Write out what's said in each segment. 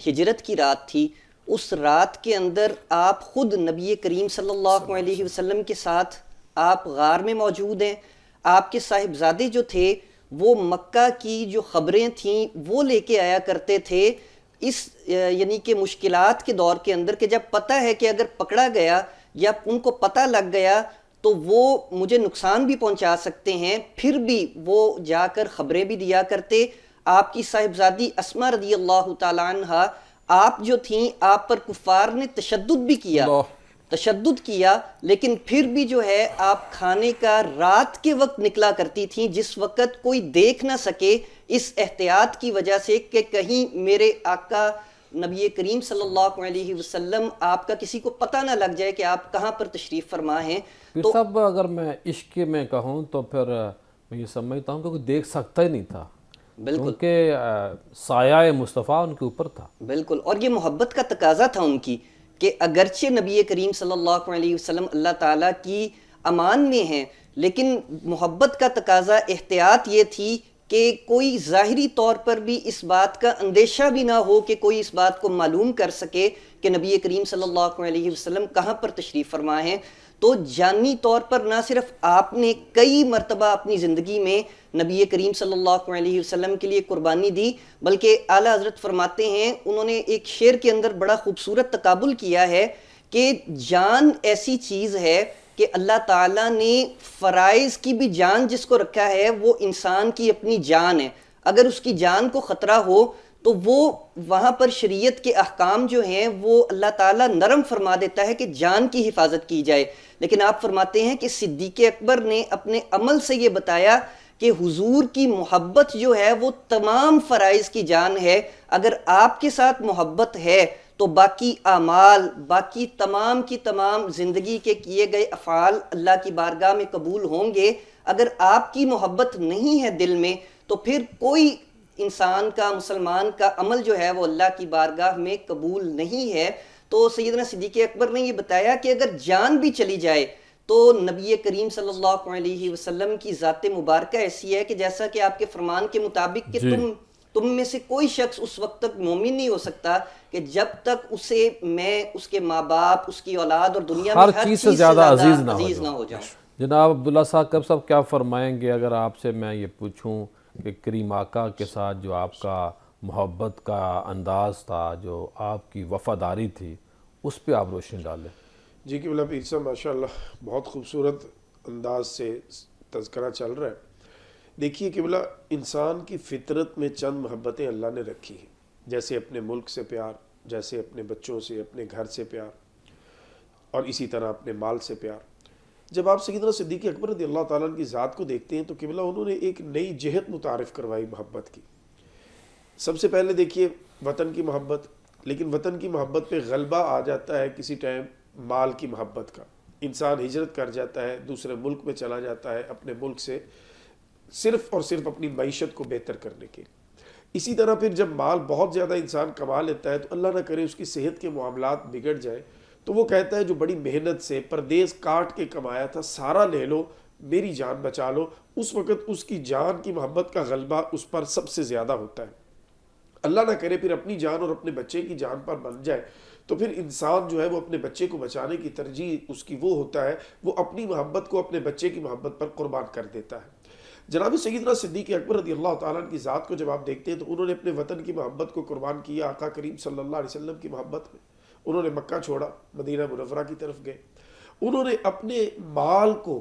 ہجرت کی رات تھی، اس رات کے اندر آپ خود نبی کریم صلی اللہ علیہ وسلم کے ساتھ آپ غار میں موجود ہیں. آپ کے صاحبزادے جو تھے وہ مکہ کی جو خبریں تھیں وہ لے کے آیا کرتے تھے اس یعنی کہ مشکلات کے دور کے اندر، کہ جب پتہ ہے کہ اگر پکڑا گیا یا ان کو پتہ لگ گیا تو وہ مجھے نقصان بھی پہنچا سکتے ہیں، پھر بھی وہ جا کر خبریں بھی دیا کرتے. آپ کی صاحبزادی اسما رضی اللہ تعالیٰ عنہ، آپ جو تھیں آپ پر کفار نے تشدد کیا لیکن پھر بھی جو ہے آپ کھانے کا رات کے وقت نکلا کرتی تھیں، جس وقت کوئی دیکھ نہ سکے، اس احتیاط کی وجہ سے کہ کہیں میرے آقا نبی کریم صلی اللہ علیہ وسلم آپ کا کسی کو پتہ نہ لگ جائے کہ آپ کہاں پر تشریف فرما ہیں. پھر سب اگر میں عشق میں کہوں تو پھر میں یہ سمجھتا ہوں کہ کوئی دیکھ سکتا ہی نہیں تھا، کیونکہ سایہ مصطفیٰ ان کے اوپر تھا. بالکل، اور یہ محبت کا تقاضا تھا ان کی کہ اگرچہ نبی کریم صلی اللہ علیہ وسلم اللہ تعالیٰ کی امان میں ہیں، لیکن محبت کا تقاضا، احتیاط یہ تھی کہ کوئی ظاہری طور پر بھی اس بات کا اندیشہ بھی نہ ہو کہ کوئی اس بات کو معلوم کر سکے کہ نبی کریم صلی اللہ علیہ وسلم کہاں پر تشریف فرما ہیں. تو جانی طور پر نہ صرف آپ نے کئی مرتبہ اپنی زندگی میں نبی کریم صلی اللہ علیہ وسلم کے لیے قربانی دی، بلکہ اعلیٰ حضرت فرماتے ہیں، انہوں نے ایک شعر کے اندر بڑا خوبصورت تقابل کیا ہے کہ جان ایسی چیز ہے کہ اللہ تعالیٰ نے فرائض کی بھی جان جس کو رکھا ہے وہ انسان کی اپنی جان ہے. اگر اس کی جان کو خطرہ ہو تو وہ وہاں پر شریعت کے احکام جو ہیں وہ اللہ تعالیٰ نرم فرما دیتا ہے کہ جان کی حفاظت کی جائے. لیکن آپ فرماتے ہیں کہ صدیق اکبر نے اپنے عمل سے یہ بتایا کہ حضور کی محبت جو ہے وہ تمام فرائض کی جان ہے. اگر آپ کے ساتھ محبت ہے تو باقی اعمال، باقی تمام کی تمام زندگی کے کیے گئے افعال اللہ کی بارگاہ میں قبول ہوں گے. اگر آپ کی محبت نہیں ہے دل میں تو پھر کوئی انسان کا، مسلمان کا عمل جو ہے وہ اللہ کی بارگاہ میں قبول نہیں ہے. تو سیدنا صدیق اکبر نے یہ بتایا کہ اگر جان بھی چلی جائے تو نبی کریم صلی اللہ علیہ وسلم کی ذات مبارکہ ایسی ہے کہ جیسا کہ آپ کے فرمان کے مطابق کہ تم میں سے کوئی شخص اس وقت تک مومن نہیں ہو سکتا کہ جب تک اسے میں اس کے ماں باپ، اس کی اولاد اور دنیا میں ہر چیز سے زیادہ عزیز نہ ہو جاؤں. جناب عبداللہ صاحب کیا فرمائیں گے اگر آپ سے میں یہ پوچھوں کہ کریم آقا کے ساتھ جو آپ کا محبت کا انداز تھا، جو آپ کی وفاداری تھی، اس پہ آپ روشنی ڈالیں؟ جی قبلہ پیر صاحب ماشاءاللہ بہت خوبصورت انداز سے تذکرہ چل رہا ہے. دیکھیے قبلہ، انسان کی فطرت میں چند محبتیں اللہ نے رکھی ہیں، جیسے اپنے ملک سے پیار، جیسے اپنے بچوں سے، اپنے گھر سے پیار، اور اسی طرح اپنے مال سے پیار. جب آپ سیدنا صدیق اکبر رضی اللہ تعالیٰ عنہ کی ذات کو دیکھتے ہیں تو قبلہ انہوں نے ایک نئی جہت متعارف کروائی محبت کی. سب سے پہلے دیکھیے وطن کی محبت، لیکن وطن کی محبت پہ غلبہ آ جاتا ہے کسی ٹائم مال کی محبت کا. انسان ہجرت کر جاتا ہے، دوسرے ملک میں چلا جاتا ہے اپنے ملک سے صرف اور صرف اپنی معیشت کو بہتر کرنے کے. اسی طرح پھر جب مال بہت زیادہ انسان کما لیتا ہے تو اللہ نہ کرے اس کی صحت کے معاملات بگڑ جائے تو وہ کہتا ہے جو بڑی محنت سے پردیس کاٹ کے کمایا تھا سارا لے لو، میری جان بچا لو. اس وقت اس کی جان کی محبت کا غلبہ اس پر سب سے زیادہ ہوتا ہے. اللہ نہ کرے پھر اپنی جان اور اپنے بچے کی جان پر بن جائے تو پھر انسان جو ہے وہ اپنے بچے کو بچانے کی ترجیح اس کی وہ ہوتا ہے، وہ اپنی محبت کو اپنے بچے کی محبت پر قربان کر دیتا ہے. جناب سیدنا صدیق اکبر رضی اللہ تعالیٰ عنہ کی ذات کو جب آپ دیکھتے ہیں تو انہوں نے اپنے وطن کی محبت کو قربان کیا آقا کریم صلی اللہ علیہ وسلم کی محبت میں. انہوں نے مکہ چھوڑا، مدینہ منورہ کی طرف گئے. انہوں نے اپنے مال کو،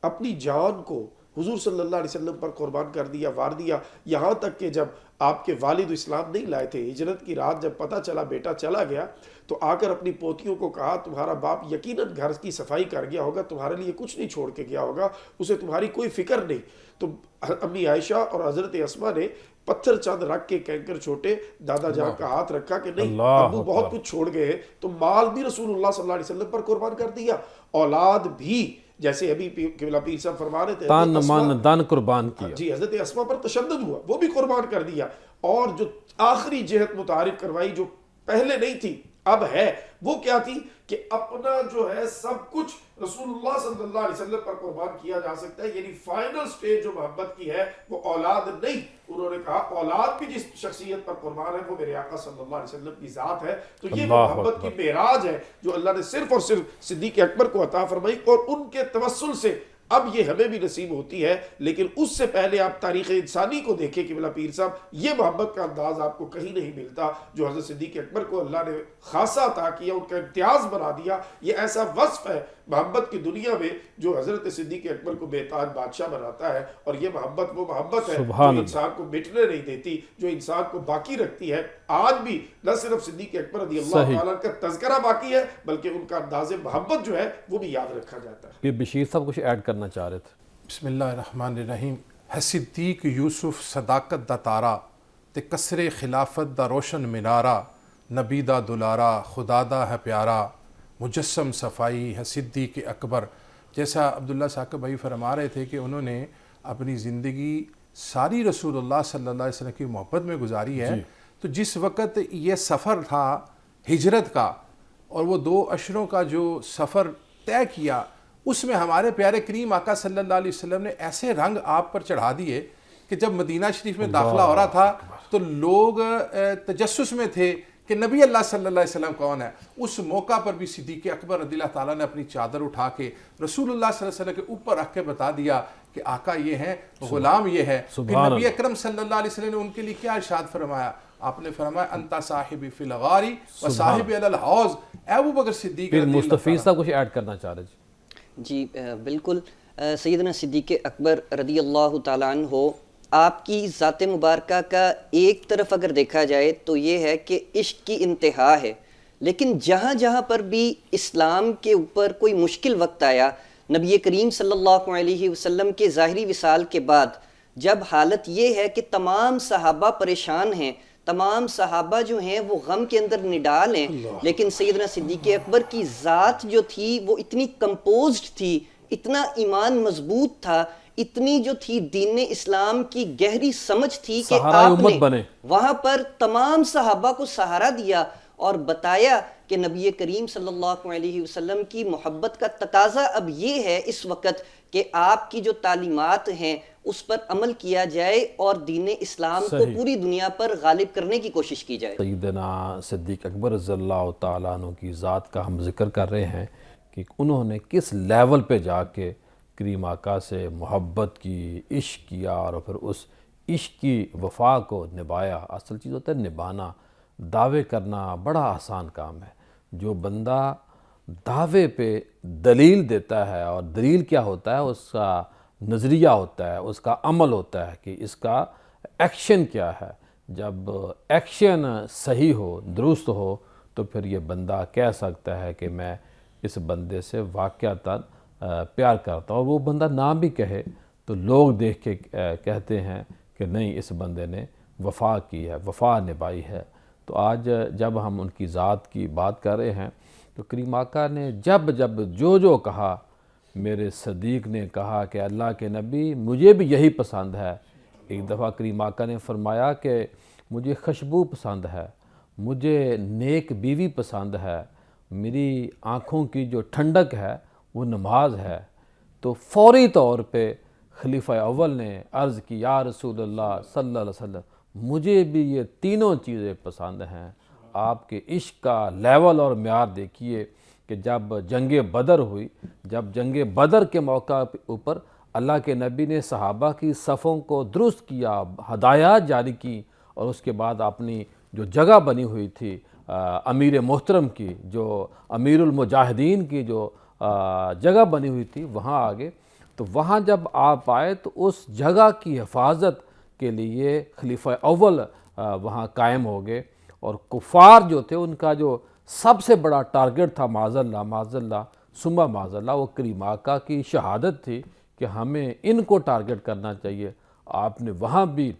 اپنی جان کو حضور صلی اللہ علیہ وسلم پر قربان کر دیا، وار دیا. یہاں تک کہ جب آپ کے والد اسلام نہیں لائے تھے، ہجرت کی رات جب پتہ چلا بیٹا چلا گیا تو آ کر اپنی پوتیوں کو کہا تمہارا باپ یقیناً گھر کی صفائی کر گیا ہوگا، تمہارے لیے کچھ نہیں چھوڑ کے گیا ہوگا، اسے تمہاری کوئی فکر نہیں. تو امی عائشہ اور حضرت اسما نے پتھر چند رکھ کے کینکر چھوٹے دادا جان کا ہاتھ رکھا کہ نہیں ابو بہت کچھ چھوڑ گئے ہیں، تو مال بھی رسول اللہ صلی اللہ علیہ وسلم پر قربان کر دیا، اولاد بھی، جیسے ابھی قبلہ پیر صاحب فرما رہے تھے تن من دن قربان کیا. جی حضرت اسما پر تشدد ہوا، وہ بھی قربان کر دیا. اور جو آخری جہت متعارف کروائی جو پہلے نہیں تھی، اب ہے وہ کیا تھی کہ اپنا جو ہے سب کچھ رسول اللہ صلی اللہ علیہ وسلم پر قربان کیا جا سکتا ہے. یعنی فائنل سٹیج جو محبت کی ہے وہ اولاد نہیں. انہوں نے کہا اولاد بھی جس شخصیت پر قربان ہے وہ میرے آقا صلی اللہ علیہ وسلم کی ذات ہے. تو یہ اللہ محبت کی اکبر. معراج ہے جو اللہ نے صرف اور صرف صدیق اکبر کو عطا فرمائی، اور ان کے توسل سے اب یہ ہمیں بھی نصیب ہوتی ہے. لیکن اس سے پہلے آپ تاریخ انسانی کو دیکھیں کہ بلا پیر صاحب یہ محبت کا انداز آپ کو کہیں نہیں ملتا جو حضرت صدیق اکبر کو اللہ نے خاصا عطا کیا، ان کا امتیاز بنا دیا. یہ ایسا وصف ہے محبت کی دنیا میں جو حضرت صدیق اکبر کو بے تاج بادشاہ بناتا ہے. اور یہ محبت وہ محبت ہے جو انسان کو مٹنے نہیں دیتی، جو انسان کو باقی رکھتی ہے. آج بھی نہ صرف صدیق اکبر رضی اللہ تعالیٰ کا تذکرہ باقی ہے بلکہ ان کا انداز محبت جو ہے وہ بھی یاد رکھا جاتا ہے. یہ بشیر صاحب کچھ ایڈ کرنا چاہ رہے تھے. بسم اللہ الرحمن الرحیم. ہے صدیق یوسف صداقت دا تارا تے کسر خلافت دا روشن منارہ، نبی دا دلارا خدا دا ہے پیارا، مجسم صفائی ہے صدیق اکبر. جیسا عبداللہ ثاقب بھائی فرما رہے تھے کہ انہوں نے اپنی زندگی ساری رسول اللہ صلی اللہ علیہ وسلم کی محبت میں گزاری ہے. تو جس وقت یہ سفر تھا ہجرت کا اور وہ 2 اشروں کا جو سفر طے کیا، اس میں ہمارے پیارے کریم آقا صلی اللہ علیہ وسلم نے ایسے رنگ آپ پر چڑھا دیے کہ جب مدینہ شریف میں داخلہ ہو رہا تھا تو لوگ تجسس میں تھے کہ نبی اللہ صلی اللہ علیہ وسلم کون ہے. اس موقع پر بھی صدیق اکبر رضی اللہ تعالیٰ نے اپنی چادر اٹھا کے رسول اللہ صلی اللہ علیہ وسلم کے اوپر رکھ کے بتا دیا کہ آقا یہ ہیں، غلام یہ ہے. پھر نبی اکرم صلی اللہ علیہ وسلم نے ان کے لیے کیا ارشاد فرمایا؟ آپ نے فرمایا انتا صاحبی فی الغاری و صاحبی علی الحوض. اے ابو بکر صدیق پھر مستفیض صاحب کچھ ایڈ کرنا چاہ رہے تھے. جی بالکل. سیدنا صدیق اکبر رضی اللہ تعالیٰ عنہ آپ کی ذات مبارکہ کا ایک طرف اگر دیکھا جائے تو یہ ہے کہ عشق کی انتہا ہے، لیکن جہاں جہاں پر بھی اسلام کے اوپر کوئی مشکل وقت آیا، نبی کریم صلی اللہ علیہ وسلم کے ظاہری وصال کے بعد جب حالت یہ ہے کہ تمام صحابہ پریشان ہیں، تمام صحابہ جو ہیں وہ غم کے اندر نڈال ہیں، لیکن سیدنا صدیق اکبر کی ذات جو تھی وہ اتنی کمپوزڈ تھی، اتنا ایمان مضبوط تھا، اتنی جو تھی دین اسلام کی گہری سمجھ تھی کہ آپ نے وہاں پر تمام صحابہ کو سہارا دیا اور بتایا کہ نبی کریم صلی اللہ علیہ وسلم کی محبت کا تقاضا اب یہ ہے اس وقت کہ آپ کی جو تعلیمات ہیں اس پر عمل کیا جائے اور دین اسلام کو پوری دنیا پر غالب کرنے کی کوشش کی جائے. سیدنا صدیق اکبر رضی اللہ تعالیٰ عنہ کی ذات کا ہم ذکر کر رہے ہیں کہ انہوں نے کس لیول پہ جا کے کریم آقا سے محبت کی، عشق کیا اور پھر اس عشق کی وفا کو نبھایا. اصل چیز ہوتا ہے نبھانا. دعوے کرنا بڑا آسان کام ہے. جو بندہ دعوے پہ دلیل دیتا ہے، اور دلیل کیا ہوتا ہے؟ اس کا نظریہ ہوتا ہے، اس کا عمل ہوتا ہے کہ اس کا ایکشن کیا ہے. جب ایکشن صحیح ہو، درست ہو، تو پھر یہ بندہ کہہ سکتا ہے کہ میں اس بندے سے واقعتاً پیار کرتا ہوں. اور وہ بندہ نہ بھی کہے تو لوگ دیکھ کے کہتے ہیں کہ نہیں اس بندے نے وفا کی ہے، وفا نبھائی ہے. تو آج جب ہم ان کی ذات کی بات کر رہے ہیں تو کریم آقا نے جب جو کہا، میرے صدیق نے کہا کہ اللہ کے نبی مجھے بھی یہی پسند ہے. ایک دفعہ کریم آقا نے فرمایا کہ مجھے خوشبو پسند ہے، مجھے نیک بیوی پسند ہے، میری آنکھوں کی جو ٹھنڈک ہے وہ نماز ہے. تو فوری طور پہ خلیفہ اول نے عرض کی یا رسول اللہ صلی اللہ علیہ وسلم مجھے بھی یہ تینوں چیزیں پسند ہیں. آپ کے عشق کا لیول اور معیار دیکھیے کہ جب جنگ بدر ہوئی، جب جنگ بدر کے موقع اوپر اللہ کے نبی نے صحابہ کی صفوں کو درست کیا، ہدایات جاری کی، اور اس کے بعد اپنی جو جگہ بنی ہوئی تھی امیر محترم کی، جو امیر المجاہدین کی جو جگہ بنی ہوئی تھی، وہاں آگے. تو وہاں جب آپ آئے تو اس جگہ کی حفاظت کے لیے خلیفہ اول وہاں قائم ہو گئے، اور کفار جو تھے ان کا جو سب سے بڑا ٹارگٹ تھا معاذ اللہ ثم معاذ اللہ وہ کریم آقا کی شہادت تھی کہ ہمیں ان کو ٹارگٹ کرنا چاہیے. آپ نے وہاں بھی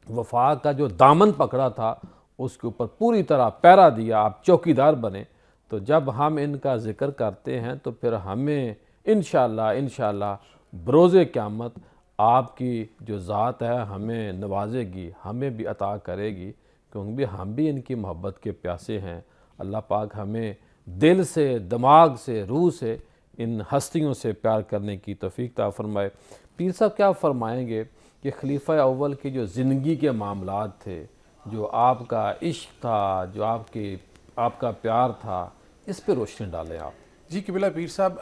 وفا کا جو دامن پکڑا تھا اس کے اوپر پوری طرح پہرا دیا، آپ چوکیدار بنے. تو جب ہم ان کا ذکر کرتے ہیں تو پھر ہمیں انشاءاللہ بروز قیامت آپ کی جو ذات ہے ہمیں نوازے گی، ہمیں بھی عطا کرے گی، کیونکہ ہم بھی ان کی محبت کے پیاسے ہیں. اللہ پاک ہمیں دل سے، دماغ سے، روح سے ان ہستیوں سے پیار کرنے کی توفیق عطا فرمائے۔ پیر صاحب کیا فرمائیں گے کہ خلیفہ اول کے جو زندگی کے معاملات تھے، جو آپ کا عشق تھا، جو آپ کا پیار تھا، اس پہ روشنی ڈالیں آپ۔ جی قبلہ پیر صاحب،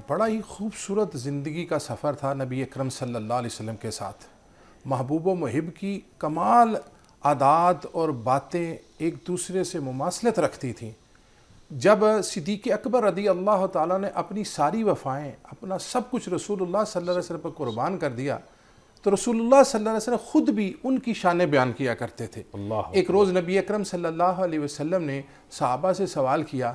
بڑا ہی خوبصورت زندگی کا سفر تھا نبی اکرم صلی اللہ علیہ وسلم کے ساتھ۔ محبوب و محب کی کمال عادات اور باتیں ایک دوسرے سے مماثلت رکھتی تھیں۔ جب صدیق اکبر رضی اللہ تعالیٰ نے اپنی ساری وفائیں، اپنا سب کچھ رسول اللہ صلی اللہ علیہ وسلم پر قربان کر دیا، تو رسول اللہ صلی اللہ علیہ وسلم خود بھی ان کی شان بیان کیا کرتے تھے۔ ایک روز نبی اکرم صلی اللہ علیہ وسلم نے صحابہ سے سوال کیا،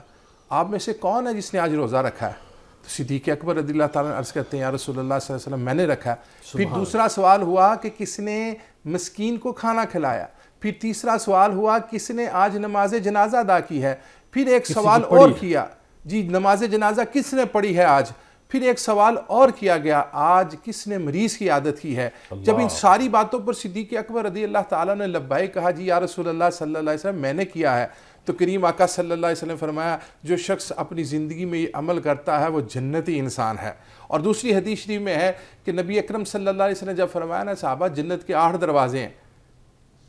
آپ میں سے کون ہے جس نے آج روزہ رکھا ہے؟ تو صدیق اکبر رضی اللہ تعالیٰ نے عرض کرتے ہیں، یا رسول اللہ صلی اللہ علیہ وسلم میں نے رکھا ہے۔ پھر دوسرا سوال ہوا کہ کس نے مسکین کو کھانا کھلایا؟ پھر تیسرا سوال ہوا کس نے آج نماز جنازہ ادا کی ہے؟ پھر ایک سوال اور کیا، جی نماز جنازہ کس نے پڑھی ہے آج؟ پھر ایک سوال اور کیا گیا، آج کس نے مریض کی عادت کی ہے؟ جب ان ساری باتوں پر صدیق اکبر رضی اللہ تعالیٰ نے لبیک کہا، جی یا رسول اللہ صلی اللہ علیہ وسلم میں نے کیا ہے، تو کریم آقا صلی اللہ علیہ وسلم فرمایا، جو شخص اپنی زندگی میں یہ عمل کرتا ہے وہ جنتی انسان ہے۔ اور دوسری حدیث شریف میں ہے کہ نبی اکرم صلی اللہ علیہ وسلم جب فرمایا نا، صحابہ جنت کے 8 دروازے ہیں،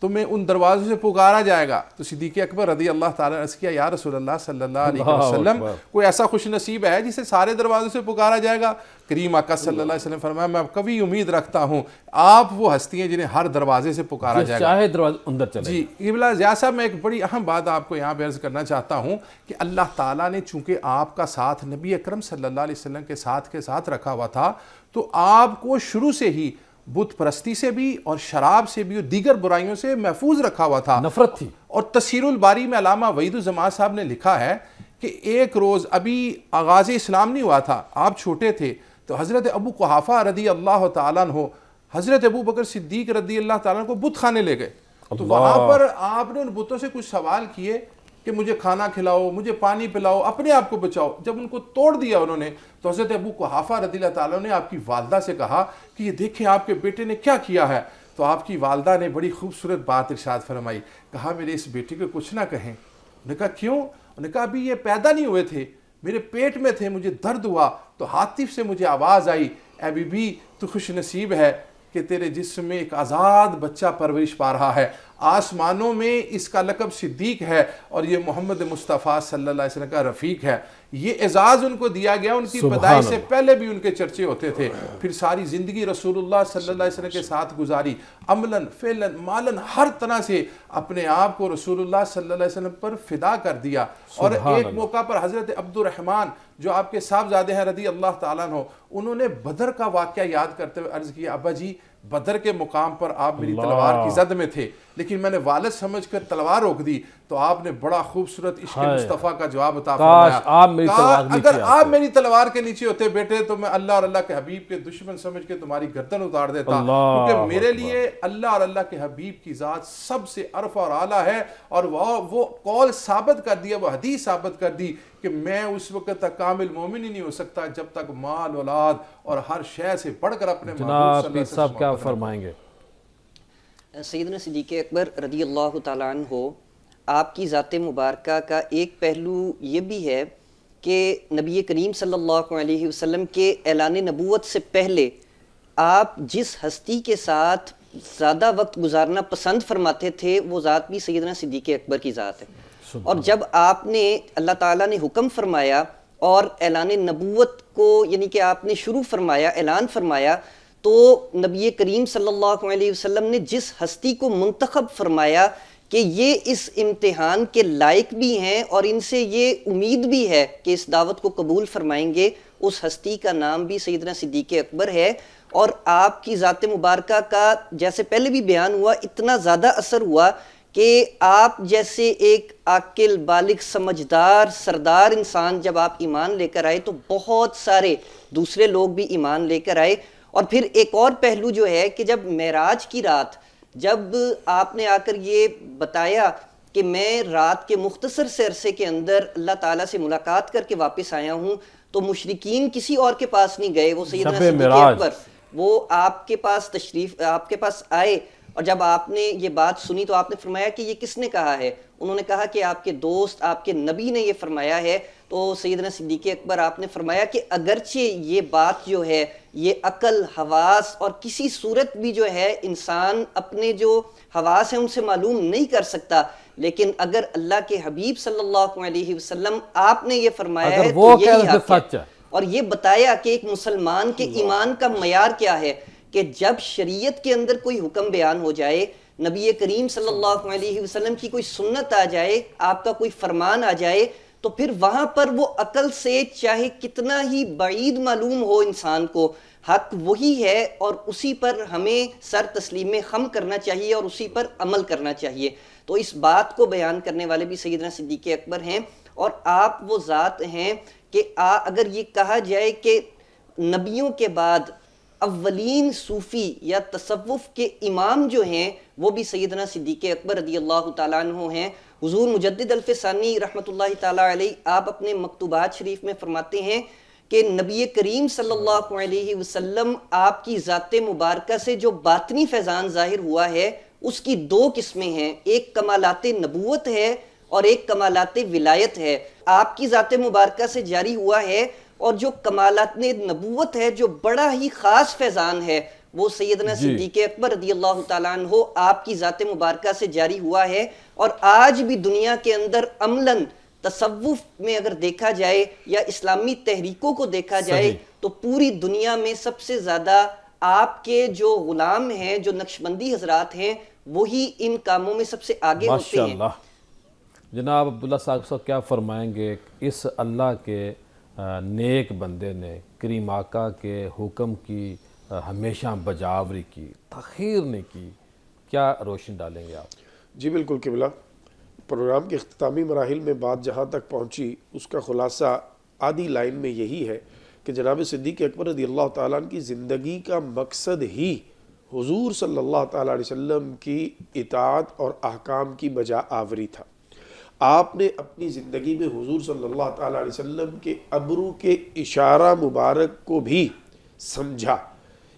تمہیں ان دروازوں سے پکارا جائے گا، تو صدیق اکبر رضی اللہ تعالیٰ نے عرض کیا، یا رسول اللہ صلی اللہ علیہ وسلم کوئی ایسا خوش نصیب ہے جسے سارے دروازوں سے پکارا جائے گا؟ کریم آقا صلی اللہ علیہ وسلم فرمایا، میں کبھی امید رکھتا ہوں آپ وہ ہستی ہیں جنہیں ہر دروازے سے پکارا جائے گا، چاہے دروازے اندر چلے۔ جی قبلہ ضیاء صاحب، میں ایک بڑی اہم بات آپ کو یہاں پہ عرض کرنا چاہتا ہوں کہ اللہ تعالیٰ نے چونکہ آپ کا ساتھ نبی اکرم صلی اللہ علیہ وسلم کے ساتھ رکھا ہوا تھا، تو آپ کو شروع سے ہی بت پرستی سے بھی اور شراب سے بھی اور دیگر برائیوں سے محفوظ رکھا ہوا تھا، نفرت تھی۔ اور تسیر الباری میں علامہ وحید الزمان صاحب نے لکھا ہے کہ ایک روز ابھی آغاز اسلام نہیں ہوا تھا، آپ چھوٹے تھے، تو حضرت ابو قحافہ رضی اللہ تعالیٰ عنہ حضرت ابو بکر صدیق رضی اللہ تعالیٰ عنہ کو بت خانے لے گئے، تو وہاں پر آپ نے ان بتوں سے کچھ سوال کیے کہ مجھے کھانا کھلاؤ، مجھے پانی پلاؤ، اپنے آپ کو بچاؤ۔ جب ان کو توڑ دیا انہوں نے، تو حضرت ابو قحافہ رضی اللہ تعالیٰ نے آپ کی والدہ سے کہا کہ یہ دیکھیں آپ کے بیٹے نے کیا کیا ہے۔ تو آپ کی والدہ نے بڑی خوبصورت بات ارشاد فرمائی، کہا میرے اس بیٹے کو کچھ نہ کہیں۔ انہوں نے کہا کیوں؟ انہوں نے کہا ابھی یہ پیدا نہیں ہوئے تھے، میرے پیٹ میں تھے، مجھے درد ہوا تو ہاتف سے مجھے آواز آئی، اے بی بی تو خوش نصیب ہے کہ تیرے جسم میں ایک آزاد بچہ پرورش پا رہا ہے، آسمانوں میں اس کا لقب صدیق ہے اور یہ محمد مصطفیٰ صلی اللہ علیہ وسلم کا رفیق ہے۔ یہ اعزاز ان کو دیا گیا، ان کی پیدائش سے پہلے بھی ان کے چرچے ہوتے تھے۔ پھر ساری زندگی رسول اللہ صلی اللہ علیہ وسلم کے ساتھ گزاری، عملاً فعلاً مالاً ہر طرح سے اپنے آپ کو رسول اللہ صلی اللہ علیہ وسلم پر فدا کر دیا۔ اور ایک موقع پر حضرت عبد الرحمن جو آپ کے صاحبزادے ہیں رضی اللہ تعالیٰ عنہ، انہوں نے بدر کا واقعہ یاد کرتے ہوئے عرض کیا، ابا جی بدر کے مقام پر آپ میری تلوار کی زد میں تھے، لیکن میں نے والد سمجھ کر تلوار روک دی، تو آپ نے بڑا خوبصورت عشق مصطفیٰ کا جواب عطا فرمایا، اگر آپ میری تلوار کے نیچے ہوتے بیٹے تو میں اللہ اور اللہ کے حبیب کے دشمن سمجھ کے تمہاری گردن اتار دیتا، کیونکہ میرے لیے اللہ اور اللہ کے حبیب کی ذات سب سے عرفہ اور اعلیٰ ہے۔ اور وہ قول ثابت کر دیا، وہ حدیث ثابت کر دی کہ میں اس وقت تک کامل مومن ہی نہیں ہو سکتا جب تک مال اولاد اور ہر شے سے بڑھ کر اپنے جناب پیر صاحب کیا فرمائیں گے؟ سیدنا صدیق اکبر رضی اللہ تعالیٰ عنہ آپ کی ذات مبارکہ کا ایک پہلو یہ بھی ہے کہ نبی کریم صلی اللہ علیہ وسلم کے اعلان نبوت سے پہلے آپ جس ہستی کے ساتھ زیادہ وقت گزارنا پسند فرماتے تھے وہ ذات بھی سیدنا صدیق اکبر کی ذات ہے، اور جب آپ نے اللہ تعالیٰ نے حکم فرمایا اور اعلان نبوت کو یعنی کہ آپ نے شروع فرمایا، اعلان فرمایا، تو نبی کریم صلی اللہ علیہ وسلم نے جس ہستی کو منتخب فرمایا کہ یہ اس امتحان کے لائق بھی ہیں اور ان سے یہ امید بھی ہے کہ اس دعوت کو قبول فرمائیں گے، اس ہستی کا نام بھی سیدنا صدیق اکبر ہے۔ اور آپ کی ذات مبارکہ کا جیسے پہلے بھی بیان ہوا، اتنا زیادہ اثر ہوا کہ آپ جیسے ایک عاقل بالغ سمجھدار سردار انسان جب آپ ایمان لے کر آئے تو بہت سارے دوسرے لوگ بھی ایمان لے کر آئے۔ اور پھر ایک اور پہلو جو ہے کہ جب معراج کی رات جب آپ نے آ کر یہ بتایا کہ میں رات کے مختصر سے عرصے کے اندر اللہ تعالیٰ سے ملاقات کر کے واپس آیا ہوں، تو مشرکین کسی اور کے پاس نہیں گئے، وہ سیدنا صدیق اکبر وہ آپ کے پاس تشریف آپ کے پاس آئے، اور جب آپ نے یہ بات سنی تو آپ نے فرمایا کہ یہ کس نے کہا ہے؟ انہوں نے کہا کہ آپ کے دوست، آپ کے نبی نے یہ فرمایا ہے۔ تو سیدنا صدیق اکبر آپ نے فرمایا کہ اگرچہ یہ بات جو ہے یہ عقل، حواس اور کسی صورت بھی جو ہے انسان اپنے جو حواس ہیں ان سے معلوم نہیں کر سکتا، لیکن اگر اللہ کے حبیب صلی اللہ علیہ وسلم آپ نے یہ فرمایا اگر ہے وہ تو یہی کہہ حق ہے۔ سچ ہے۔ اور یہ بتایا کہ ایک مسلمان کے ایمان کا معیار کیا ہے، کہ جب شریعت کے اندر کوئی حکم بیان ہو جائے، نبی کریم صلی اللہ علیہ وسلم کی کوئی سنت آ جائے، آپ کا کوئی فرمان آ جائے، تو پھر وہاں پر وہ عقل سے چاہے کتنا ہی بعید معلوم ہو انسان کو، حق وہی ہے اور اسی پر ہمیں سر تسلیم خم کرنا چاہیے اور اسی پر عمل کرنا چاہیے۔ تو اس بات کو بیان کرنے والے بھی سیدنا صدیق اکبر ہیں، اور آپ وہ ذات ہیں کہ اگر یہ کہا جائے کہ نبیوں کے بعد اولین صوفی یا تصوف کے امام جو ہیں وہ بھی سیدنا صدیق اکبر رضی اللہ تعالیٰ عنہ ہیں۔ حضور مجدد الف ثانی رحمۃ اللہ تعالیٰ علیہ آپ اپنے مکتوبات شریف میں فرماتے ہیں کہ نبی کریم صلی اللہ علیہ وسلم آپ کی ذات مبارکہ سے جو باطنی فیضان ظاہر ہوا ہے اس کی دو قسمیں ہیں، ایک کمالات نبوت ہے اور ایک کمالات ولایت ہے۔ آپ کی ذات مبارکہ سے جاری ہوا ہے، اور جو کمالات نبوت ہے جو بڑا ہی خاص فیضان ہے وہ سیدنا صدیق اکبر رضی اللہ تعالیٰ عنہ آپ کی ذات مبارکہ سے جاری ہوا ہے۔ اور آج بھی دنیا کے اندر عملاً تصوف میں اگر دیکھا جائے یا اسلامی تحریکوں کو دیکھا جائے تو پوری دنیا میں سب سے زیادہ آپ کے جو غلام ہیں، جو نقشبندی حضرات ہیں، وہی ان کاموں میں سب سے آگے ہوتے ہیں۔ ماشاءاللہ۔ جناب عبداللہ صاحب کیا فرمائیں گے اس اللہ کے نیک بندے نے کریم آقا کے حکم کی ہمیشہ بجاوری کی، تاخیر نہیں کی، کیا روشن ڈالیں گے آپ؟ جی بالکل قبلہ، پروگرام کے اختتامی مراحل میں بات جہاں تک پہنچی اس کا خلاصہ آدھی لائن میں یہی ہے کہ جناب صدیق اکبر رضی اللہ تعالیٰ عنہ کی زندگی کا مقصد ہی حضور صلی اللہ تعالیٰ علیہ وسلم کی اطاعت اور احکام کی بجا آوری تھا۔ آپ نے اپنی زندگی میں حضور صلی اللہ تعالیٰ علیہ وسلم کے ابرو کے اشارہ مبارک کو بھی سمجھا۔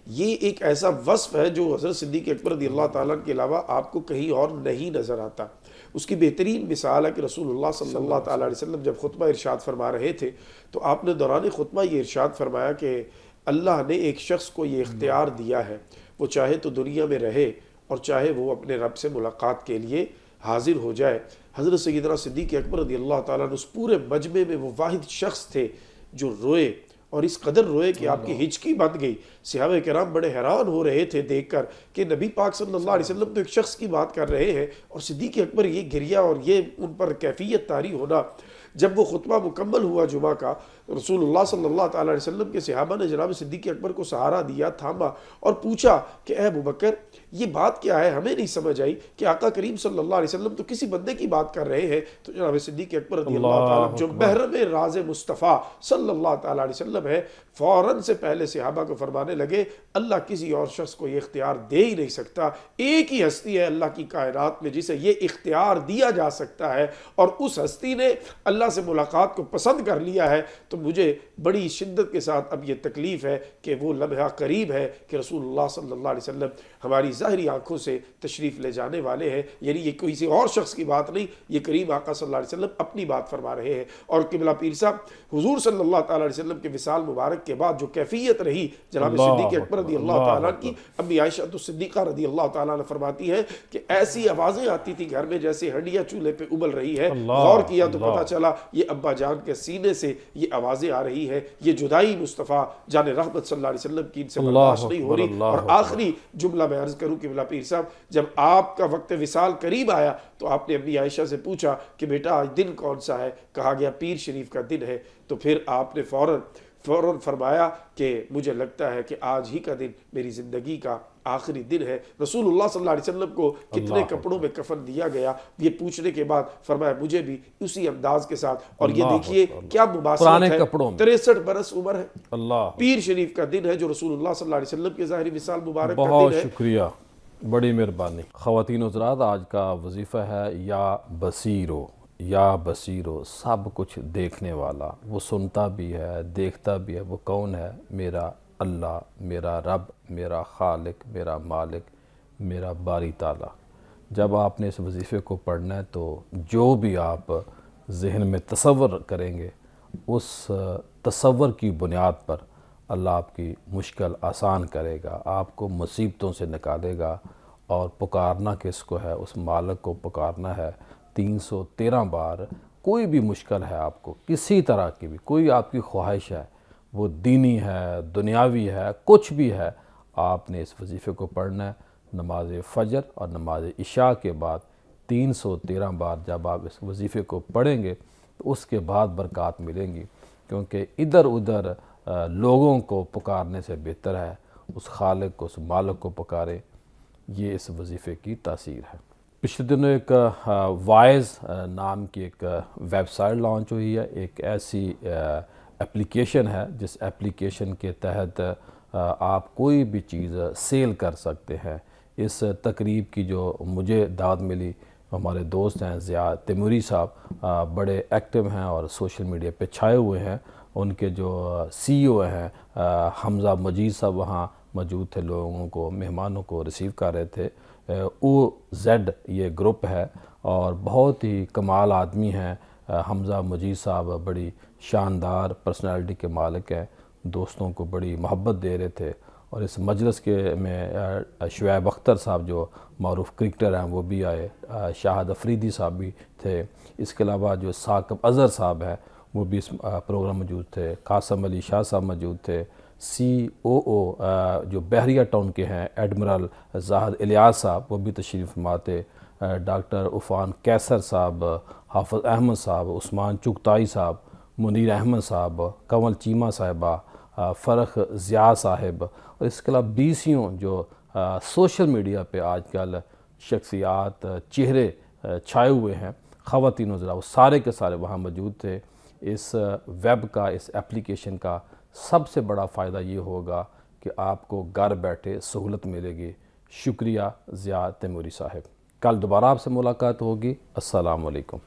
یہ ایک ایسا وصف ہے جو حضرت صدیق اکبر رضی اللہ تعالیٰ کے علاوہ آپ کو کہیں اور نہیں نظر آتا۔ اس کی بہترین مثال ہے کہ رسول اللہ صلی اللہ تعالیٰ علیہ وسلم جب خطبہ ارشاد فرما رہے تھے تو آپ نے دوران خطبہ یہ ارشاد فرمایا کہ اللہ نے ایک شخص کو یہ اختیار دیا ہے، وہ چاہے تو دنیا میں رہے اور چاہے وہ اپنے رب سے ملاقات کے لیے حاضر ہو جائے۔ حضرت سیدنا صدیق اکبر رضی اللہ تعالیٰ نے اس پورے مجمع میں وہ واحد شخص تھے جو روئے، اور اس قدر روئے کہ آپ کی ہچکی بند گئی۔ صحابہ کرام بڑے حیران ہو رہے تھے دیکھ کر کہ نبی پاک صلی اللہ علیہ وسلم تو ایک شخص کی بات کر رہے ہیں اور صدیق اکبر یہ گریا اور یہ ان پر کیفیت طاری ہونا۔ جب وہ خطبہ مکمل ہوا جمعہ کا، رسول اللہ صلی اللہ تعالیٰ علیہ وسلم کے صحابہ نے جناب صدیق اکبر کو سہارا دیا، تھاما اور پوچھا کہ اے ابوبکر یہ بات کیا ہے، ہمیں نہیں سمجھ آئی کہ آقا کریم صلی اللہ علیہ وسلم تو کسی بندے کی بات کر رہے ہیں۔ تو جناب صدیق اکبر رضی اللہ تعالیٰ جو محرم راز مصطفیٰ صلی اللہ تعالیٰ علیہ وسلم ہے، فوراً سے پہلے صحابہ کو فرمانے لگے اللہ کسی اور شخص کو یہ اختیار دے ہی نہیں سکتا، ایک ہی ہستی ہے اللہ کی کائنات میں جسے یہ اختیار دیا جا سکتا ہے، اور اس ہستی نے اللہ سے ملاقات کو پسند کر لیا ہے۔ تو مجھے بڑی شدت کے ساتھ اب یہ تکلیف ہے کہ وہ لمحہ قریب ہے کہ رسول اللہ صلی اللہ علیہ وسلم ہماری ظاہری آنکھوں سے تشریف لے جانے والے ہیں، یعنی یہ کسی اور شخص کی بات نہیں، یہ کریم آقا صلی اللہ علیہ وسلم اپنی بات فرما رہے ہیں۔ اور قبلہ پیر صاحب حضور صلی اللہ تعالیٰ علیہ وسلم کے وصال مبارک کے بعد جو کیفیت رہی جناب صدیق اکبر رضی اللہ تعالیٰ کی، امی عائشہ صدیقہ رضی اللہ تعالیٰ نے فرماتی ہے کہ ایسی آوازیں آتی تھی گھر میں جیسے ہنڈیاں چولہے پہ ابل رہی ہے، غور کیا تو پتہ چلا یہ ابا جان کے سینے سے یہ آوازیں آ رہی ہے، یہ جدائی مصطفیٰ جان رحمت صلی اللہ علیہ وسلم کی ان سے برداشت نہیں ہو رہی۔ اور آخری جملہ میں عرض کروں کہ قبلہ پیر صاحب جب آپ کا وقت وصال قریب آیا تو آپ نے امی عائشہ سے پوچھا کہ بیٹا آج دن کون سا ہے؟ کہا گیا پیر شریف کا دن ہے۔ تو پھر آپ نے فوراً فرمایا کہ مجھے لگتا ہے کہ آج ہی کا دن میری زندگی کا آخری دن ہے۔ رسول اللہ صلی اللہ علیہ وسلم کو کتنے کپڑوں میں کفن دیا گیا یہ پوچھنے کے بعد فرمایا مجھے بھی اسی انداز کے ساتھ، اور یہ دیکھیے کیا مباصرت ہے، 63 برس عمر ہے، پیر شریف کا دن ہے جو رسول اللہ صلی اللہ علیہ وسلم کے ظاہری وصال مبارک کا دن ہے۔ بہت شکریہ، بڑی مہربانی۔ خواتین و حضرات، آج کا وظیفہ ہے یا بصیرو، یا بصیرو، سب کچھ دیکھنے والا، وہ سنتا بھی ہے، دیکھتا بھی ہے، وہ کون ہے؟ میرا اللہ، میرا رب، میرا خالق، میرا مالک، میرا باری تعالیٰ۔ جب آپ نے اس وظیفے کو پڑھنا ہے تو جو بھی آپ ذہن میں تصور کریں گے اس تصور کی بنیاد پر اللہ آپ کی مشکل آسان کرے گا، آپ کو مصیبتوں سے نکالے گا۔ اور پکارنا کس کو ہے؟ اس مالک کو پکارنا ہے 313 بار۔ کوئی بھی مشکل ہے آپ کو، کسی طرح کی بھی، کوئی آپ کی خواہش ہے، وہ دینی ہے، دنیاوی ہے، کچھ بھی ہے، آپ نے اس وظیفے کو پڑھنا ہے۔ نماز فجر اور نماز عشاء کے بعد 313 بار جب آپ اس وظیفے کو پڑھیں گے تو اس کے بعد برکات ملیں گی، کیونکہ ادھر ادھر لوگوں کو پکارنے سے بہتر ہے اس خالق کو، اس مالک کو پکارے۔ یہ اس وظیفے کی تاثیر ہے۔ پچھلے دنوں ایک وائز نام کی ایک ویب سائٹ لانچ ہوئی ہے، ایک ایسی اپلیکیشن ہے جس اپلیکیشن کے تحت آپ کوئی بھی چیز سیل کر سکتے ہیں۔ اس تقریب کی جو مجھے دعوت ملی، ہمارے دوست ہیں ضیاء تیموری صاحب، بڑے ایکٹیو ہیں اور سوشل میڈیا پہ چھائے ہوئے ہیں۔ ان کے جو سی او ہیں حمزہ مجید صاحب وہاں موجود تھے، لوگوں کو، مہمانوں کو ریسیو کر رہے تھے۔ او زیڈ یہ گروپ ہے اور بہت ہی کمال آدمی ہیں۔ حمزہ مجید صاحب بڑی شاندار پرسنالٹی کے مالک ہیں، دوستوں کو بڑی محبت دے رہے تھے۔ اور اس مجلس کے میں شعیب اختر صاحب جو معروف کرکٹر ہیں وہ بھی آئے، شاہد افریدی صاحب بھی تھے، اس کے علاوہ جو ثاقب اظہر صاحب ہیں وہ بھی اس پروگرام موجود تھے، قاسم علی شاہ صاحب موجود تھے، سی او جو بحریہ ٹاؤن کے ہیں ایڈمرل زاہد الیاس صاحب وہ بھی تشریف فرما تھے، ڈاکٹر عفان کیسر صاحب، حافظ احمد صاحب، عثمان چغتائی صاحب، منیر احمد صاحب، کنول چیمہ صاحبہ، فرخ ضیاء صاحب، اور اس کے علاوہ بیسیوں جو سوشل میڈیا پہ آج کل شخصیات، چہرے چھائے ہوئے ہیں، خواتین و حضرات، وہ سارے کے سارے وہاں موجود تھے۔ اس ویب کا، اس اپلیکیشن کا سب سے بڑا فائدہ یہ ہوگا کہ آپ کو گھر بیٹھے سہولت ملے گی۔ شکریہ ضیاء تیموری صاحب۔ کل دوبارہ آپ سے ملاقات ہوگی۔ السلام علیکم۔